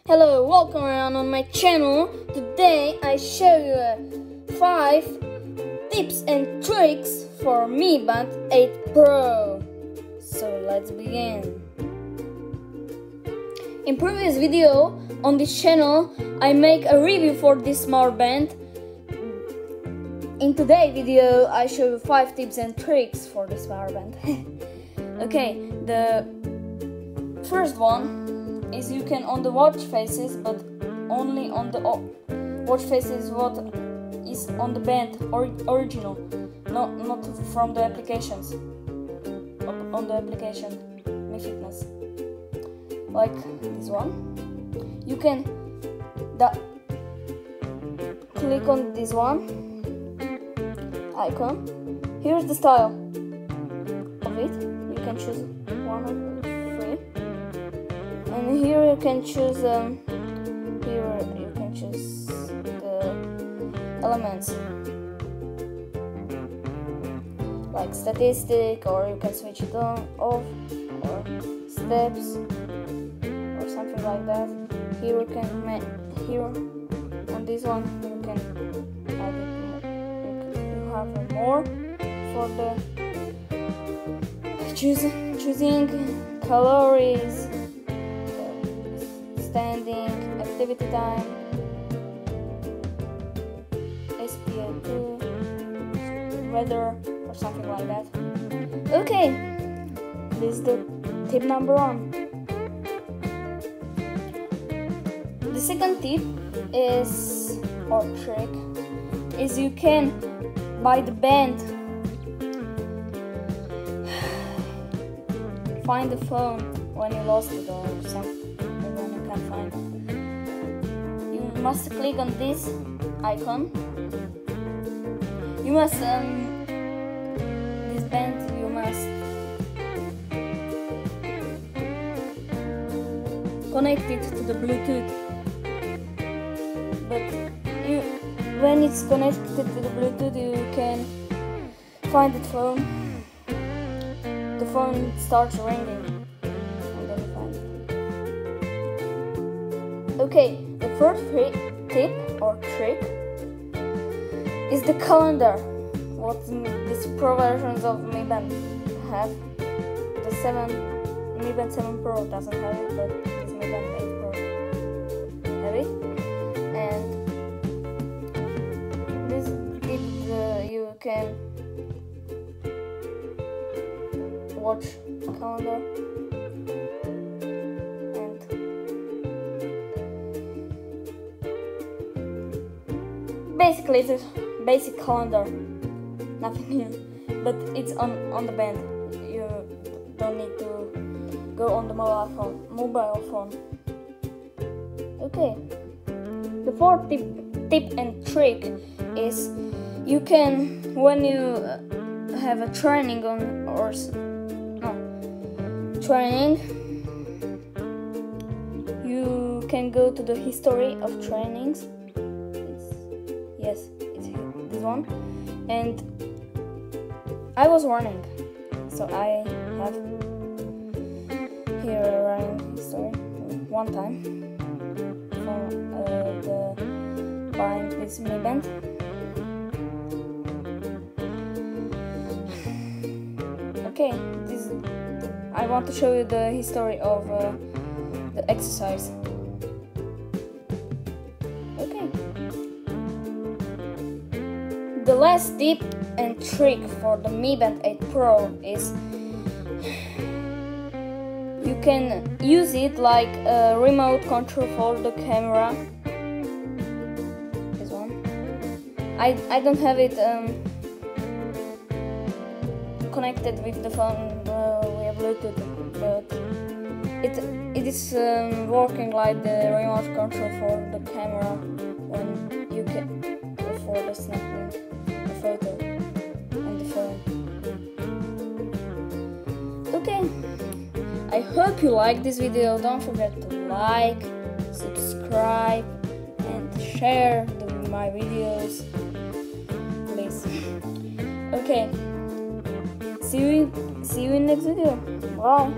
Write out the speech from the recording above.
Hello, welcome around on my channel. Today I show you 5 tips and tricks for Mi Band 8 Pro. So let's begin. In previous video on this channel I make a review for this smart band. In today's video I show you 5 tips and tricks for this smart band. Okay, the first one is you can on the watch faces, but only on the watch faces what is on the band original, not from the applications. On the application Mi Fitness, like this one. You can click on this one icon. Here's the style of it. You can choose one of three. And here you can choose the elements like statistic, or you can switch it on, off, or steps, or something like that. Here you can on this one you can add it. You have more for the choosing calories, standing, activity time, SPO2, weather, or something like that. Okay, this is the tip number 1. The second tip is, or trick, is you can buy the band, find the phone when you lost it or something. Find it. You must click on this icon. You must this band you must connect it to the Bluetooth. But when it's connected to the Bluetooth, you can find the phone. The phone starts ringing. Okay, the first tip or trick is the calendar. What these Pro versions of Mi Band have. The Mi Band 7 Pro doesn't have it, but this Mi Band 8 Pro have it. And this tip you can watch calendar. Basically, it's a basic calendar, nothing new, but it's on the band. You don't need to go on the mobile phone. Okay, the fourth tip and trick is you can, when you have a training training, you can go to the history of trainings. Yes, it's this one. And I was running, so I have here a running history one time for buying this Mi Band. Okay, I want to show you the history of the exercise. Okay. The last tip and trick for the Mi Band 8 Pro is you can use it like a remote control for the camera. This one. I don't have it connected with the phone via Bluetooth, but it is working like the remote control for the camera when you can for the snapping photo on the phone. Okay, I hope you like this video. Don't forget to like, subscribe, and share my videos, please. Okay, see you in next video. Bye.